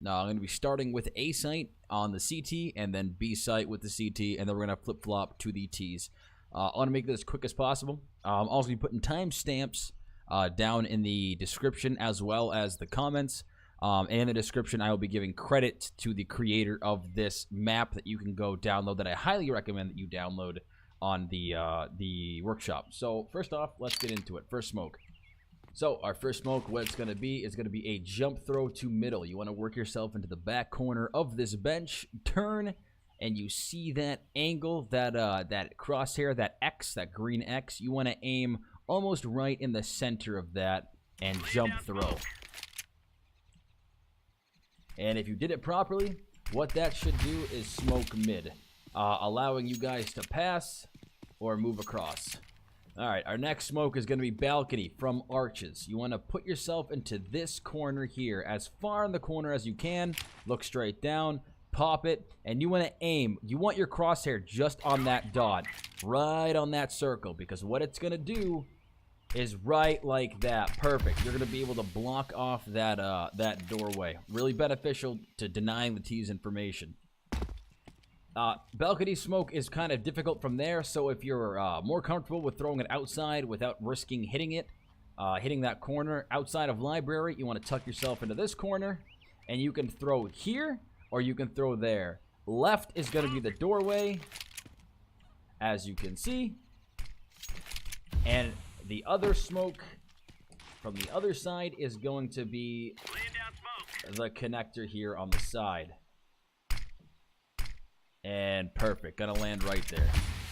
Now I'm going to be starting with A site on the CT and then B site with the CT, and then we're going to flip-flop to the Ts. I want to make this as quick as possible. I'm also going to be putting timestamps down in the description as well as the comments. And in the description, I will be giving credit to the creator of this map that you can go download, that I highly recommend that you download on the workshop. So first off, let's get into it. First smoke. So our first smoke, what it's going to be is going to be a jump throw to middle. You want to work yourself into the back corner of this bench, turn, and you see that angle, that crosshair, that X, that green X. You want to aim almost right in the center of that and jump throw. And if you did it properly, what that should do is smoke mid, allowing you guys to pass or move across. Alright, our next smoke is going to be balcony from arches. You want to put yourself into this corner here, as far in the corner as you can. Look straight down, pop it, and you want to aim. You want your crosshair just on that dot, right on that circle, because what it's going to do is right like that. Perfect. You're going to be able to block off that that doorway. Really beneficial to denying the T's information. Balcony smoke is kind of difficult from there, so if you're more comfortable with throwing it outside without risking hitting it, hitting that corner outside of library, you want to tuck yourself into this corner, and you can throw here, or you can throw there. Left is going to be the doorway, as you can see, and the other smoke from the other side is going to be the connector here on the side. And perfect, gonna land right there.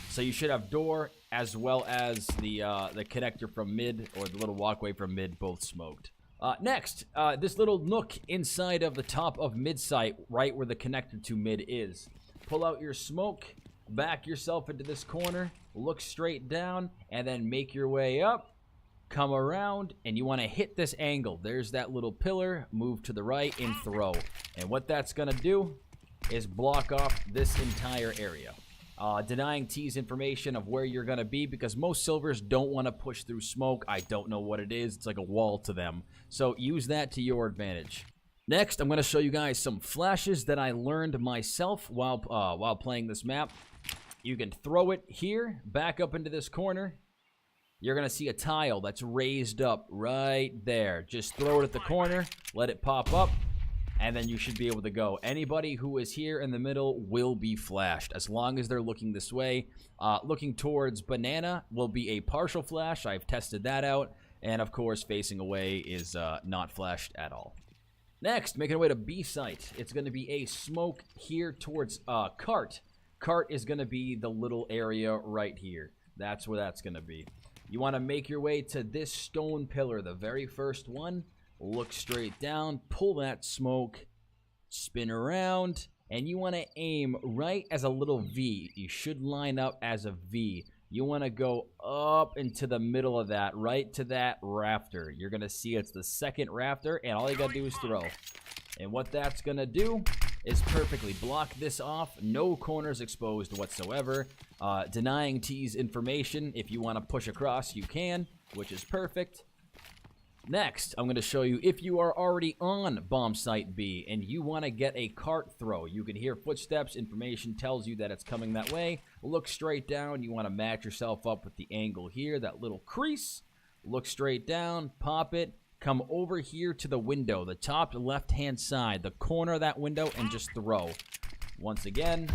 So you should have door as well as the connector from mid, or the little walkway from mid, both smoked. Next, this little nook inside of the top of mid site, right where the connector to mid is. Pull out your smoke, back yourself into this corner, look straight down, and then make your way up, come around, and you want to hit this angle. There's that little pillar, move to the right and throw. And what that's gonna do is block off this entire area, denying T's information of where you're going to be, because most silvers don't want to push through smoke. I don't know what it is. It's like a wall to them. So use that to your advantage. Next, I'm going to show you guys some flashes that I learned myself while playing this map. You can throw it here, back up into this corner. You're going to see a tile that's raised up right there. Just throw it at the corner, let it pop up, and then you should be able to go. Anybody who is here in the middle will be flashed, as long as they're looking this way. Looking towards banana will be a partial flash. I've tested that out. And, of course, facing away is not flashed at all. Next, making our way to B site. It's going to be a smoke here towards cart. Cart is going to be the little area right here. That's where that's going to be. You want to make your way to this stone pillar, the very first one. Look straight down, pull that smoke, spin around, and you want to aim right as a little V. You should line up as a V. You want to go up into the middle of that, right to that rafter. You're going to see it's the second rafter, and all you got to do is throw. And what that's going to do is perfectly block this off. No corners exposed whatsoever. Denying T's information. If you want to push across, you can, which is perfect. Next, I'm going to show you if you are already on Bombsite B and you want to get a cart throw. You can hear footsteps. Information tells you that it's coming that way. Look straight down. You want to match yourself up with the angle here, that little crease. Look straight down, pop it, come over here to the window, the top left-hand side, the corner of that window, and just throw. Once again,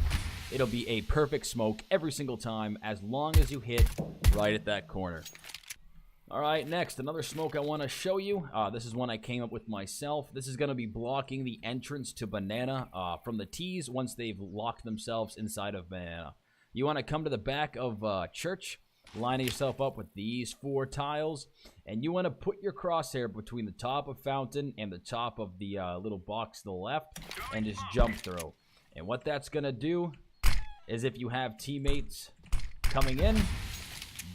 it'll be a perfect smoke every single time as long as you hit right at that corner. Alright, next, another smoke I want to show you. This is one I came up with myself. This is going to be blocking the entrance to banana from the T's once they've locked themselves inside of banana. You want to come to the back of church, lining yourself up with these 4 tiles, and you want to put your crosshair between the top of fountain and the top of the little box to the left, and just jump throw. And what that's going to do is, if you have teammates coming in,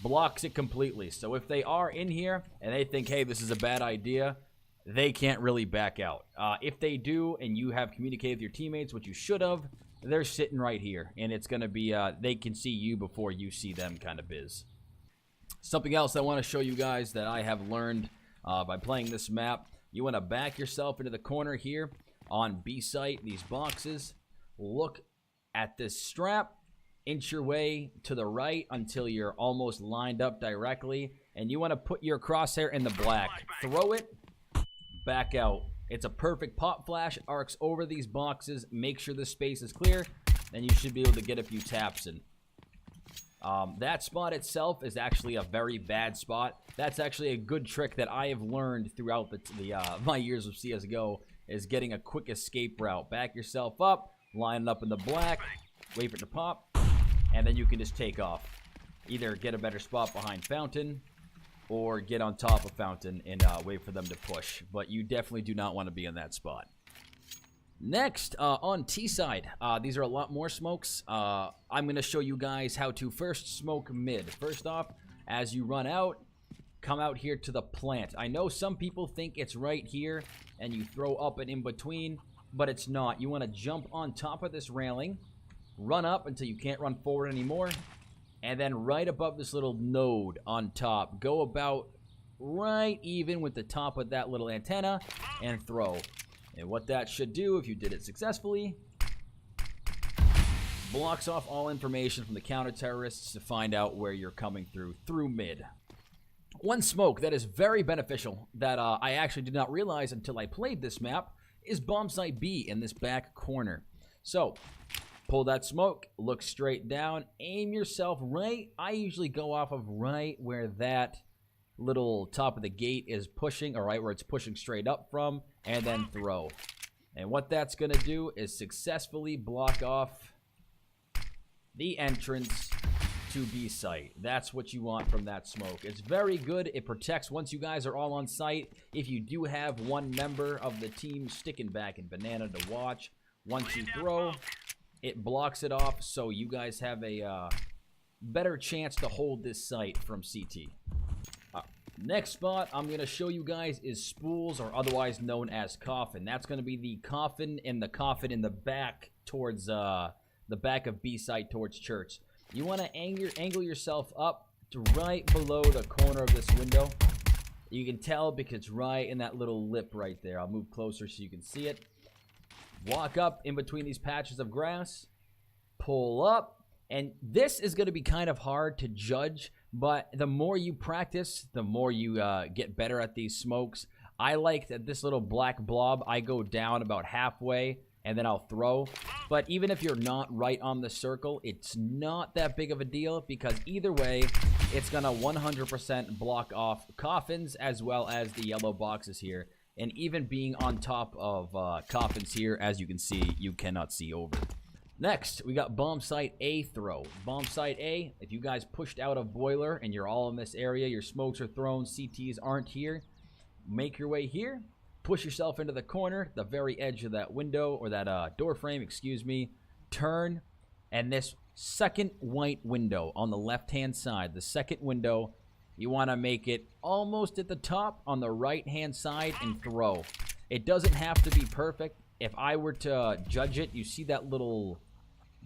blocks it completely. So if they are in here and they think, hey, this is a bad idea, they can't really back out. If they do, and you have communicated with your teammates, which you should have, they're sitting right here, and it's going to be, they can see you before you see them kind of biz. Something else I want to show you guys that I have learned by playing this map. You want to back yourself into the corner here, on B site, these boxes. Look at this strap. Inch your way to the right until you're almost lined up directly. And you want to put your crosshair in the black. Throw it, back out. It's a perfect pop flash. It arcs over these boxes. Make sure the space is clear. And you should be able to get a few taps in. That spot itself is actually a very bad spot. That's actually a good trick that I have learned throughout my years of CSGO, is getting a quick escape route. Back yourself up, line it up in the black, wait for it to pop, and then you can just take off. Either get a better spot behind Fountain, or get on top of Fountain and wait for them to push. But you definitely do not want to be in that spot. Next, on T side, these are a lot more smokes. I'm going to show you guys how to first smoke mid. First off, as you run out, come out here to the plant. I know some people think it's right here, and you throw up and in between, but it's not. You want to jump on top of this railing, run up until you can't run forward anymore, and then right above this little node on top, go about right even with the top of that little antenna, and throw. And what that should do, if you did it successfully, blocks off all information from the counter-terrorists to find out where you're coming through mid. One smoke that is very beneficial that I actually did not realize until I played this map is Bombsite B in this back corner. So, pull that smoke, look straight down, aim yourself right. I usually go off of right where that little top of the gate is pushing, or right where it's pushing straight up from, and then throw. And what that's going to do is successfully block off the entrance to B site. That's what you want from that smoke. It's very good. It protects once you guys are all on site. If you do have one member of the team sticking back in banana to watch, once you throw, it blocks it off, so you guys have a better chance to hold this site from CT. Next spot I'm going to show you guys is Spools, or otherwise known as Coffin. That's going to be the coffin in the back towards the back of B site towards church. You want to angle yourself up to right below the corner of this window. You can tell because it's right in that little lip right there. I'll move closer so you can see it. Walk up in between these patches of grass. Pull up. And this is going to be kind of hard to judge, but the more you practice, the more you get better at these smokes. I like that this little black blob, I go down about halfway, and then I'll throw. But even if you're not right on the circle, it's not that big of a deal, because either way, it's going to 100% block off coffins as well as the yellow boxes here. And even being on top of coffins here, as you can see, you cannot see over. Next, we got Bombsite A throw. Bombsite A, if you guys pushed out of boiler and you're all in this area, your smokes are thrown, CTs aren't here, make your way here, push yourself into the corner, the very edge of that window, or that door frame, excuse me, turn, and this second white window on the left-hand side, the second window, you want to make it almost at the top on the right-hand side and throw. It doesn't have to be perfect. If I were to judge it, you see that little...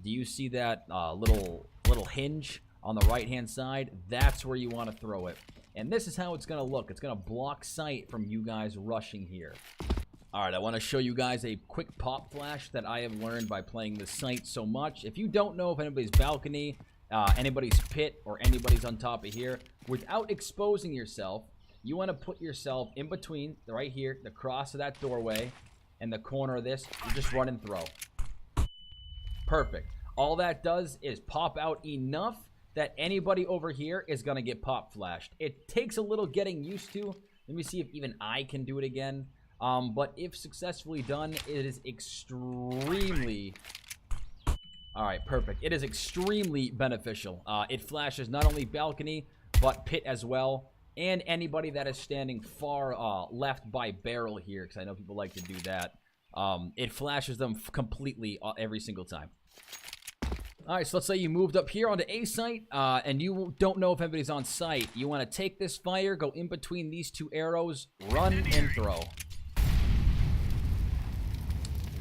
Do you see that little hinge on the right-hand side? That's where you want to throw it. And this is how it's going to look. It's going to block sight from you guys rushing here. All right, I want to show you guys a quick pop flash that I have learned by playing this site so much. If you don't know if anybody's balcony, anybody's pit, or anybody's on top of here, without exposing yourself, you want to put yourself in between, right here, the cross of that doorway, and the corner of this. You just run and throw. Perfect. All that does is pop out enough that anybody over here is going to get pop flashed. It takes a little getting used to. Let me see if even I can do it again. But if successfully done, it is extremely... Alright, perfect. It is extremely beneficial. It flashes not only balcony, but pit as well. And anybody that is standing far left by barrel here, because I know people like to do that. It flashes them completely every single time. Alright, so let's say you moved up here onto A site, and you don't know if anybody's on site. You want to take this fire, go in between these two arrows, run and throw.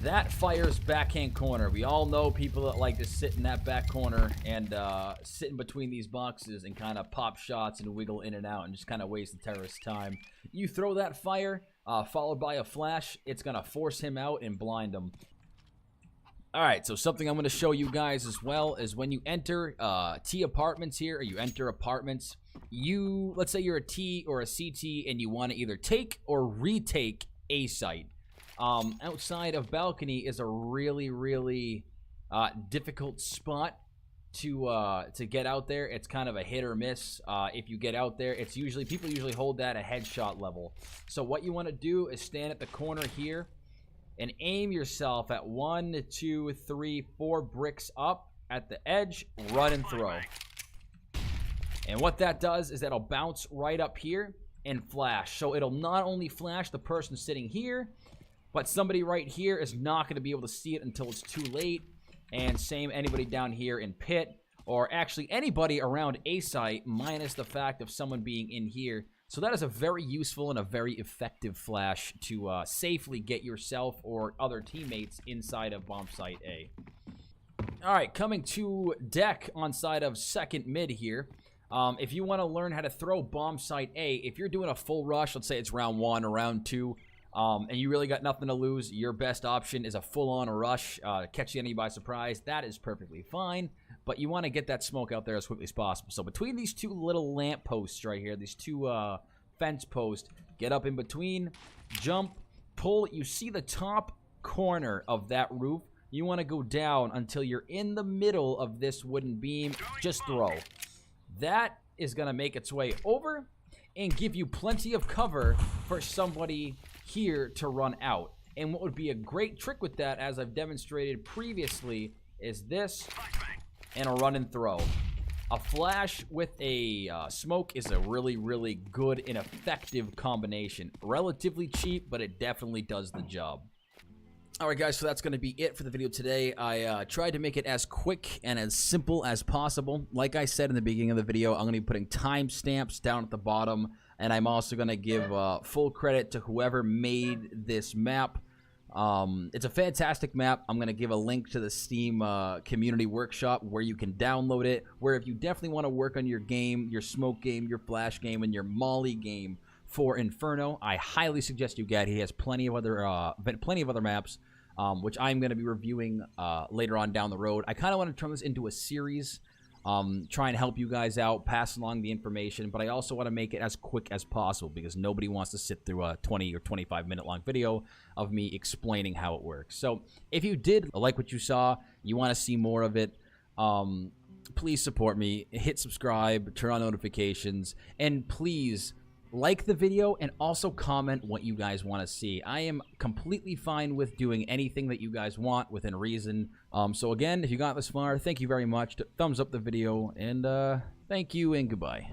That fire's backhand corner. We all know people that like to sit in that back corner and sit in between these boxes and kind of pop shots and wiggle in and out and just kind of waste the terrorist's time. You throw that fire, followed by a flash. It's going to force him out and blind him. Alright, so something I'm going to show you guys as well is when you enter T apartments here, or you enter apartments, let's say you're a T or a CT and you want to either take or retake a site. Outside of balcony is a really, really difficult spot to get out there. It's kind of a hit or miss. If you get out there, it's usually, people usually hold that at headshot level. So what you want to do is stand at the corner here and aim yourself at 1, 2, 3, 4 bricks up at the edge, run and throw. And what that does is that'll bounce right up here and flash. So it'll not only flash the person sitting here, but somebody right here is not going to be able to see it until it's too late. And same anybody down here in pit, or actually anybody around a site, minus the fact of someone being in here. So that is a very useful and a very effective flash to safely get yourself or other teammates inside of Bombsite A. Alright, coming to deck on side of second mid here. If you want to learn how to throw Bombsite A, if you're doing a full rush, let's say it's round 1 or round 2, and you really got nothing to lose, your best option is a full-on rush, catch the enemy by surprise. That is perfectly fine, but you want to get that smoke out there as quickly as possible. So between these two little lamp posts right here, these two fence posts, get up in between, jump, pull. You see the top corner of that roof. You want to go down until you're in the middle of this wooden beam. Just throw. That is going to make its way over and give you plenty of cover for somebody here to run out. And what would be a great trick with that, as I've demonstrated previously, is this and a run and throw. A flash with a smoke is a really, really good and effective combination. Relatively cheap, but it definitely does the job. Alright guys, so that's going to be it for the video today. I tried to make it as quick and as simple as possible. Like I said in the beginning of the video, I'm going to be putting timestamps down at the bottom. And I'm also going to give full credit to whoever made this map. It's a fantastic map. I'm going to give a link to the Steam community workshop where you can download it. Where if you definitely want to work on your game, your smoke game, your flash game, and your molly game for Inferno, I highly suggest you get. He has plenty of other maps, which I'm going to be reviewing later on down the road. I kind of want to turn this into a series. Try and help you guys out, pass along the information, but I also want to make it as quick as possible because nobody wants to sit through a 20 or 25 minute long video of me explaining how it works. So if you did like what you saw, you want to see more of it, please support me, hit subscribe, turn on notifications, and please like the video and also comment what you guys want to see. I am completely fine with doing anything that you guys want within reason. So again, if you got this far, thank you very much. Thumbs up the video, and thank you and goodbye.